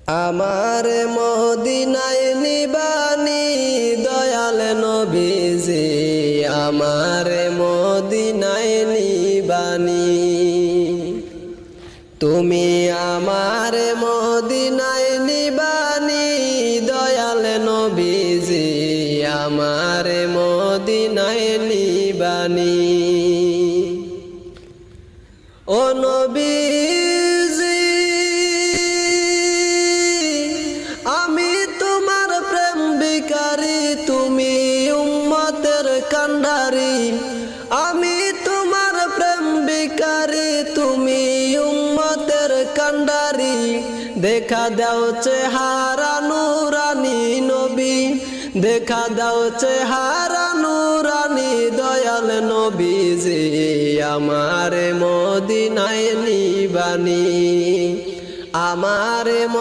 আমার মদিনায় নিবানি দয়াল নবীজি, আমার মদিনায় নিবানি। তুমি আমার মদিনায় নিবানি দয়াল নবীজি, আমার মদিনায় নিবানি। ও নবীজি, আমি তোমার প্রেম ভিখারি, তুমি উম্মতের কান্ডারি। আমি তোমার প্রেম ভিখারি, তুমি উম্মতের কান্ডারি। দেখা দাও চেহারা নুরানি নবী, দেখা দাও চেহারা নুরানি দয়াল নবীজি, আমার মদিনায় নিবানি। আমার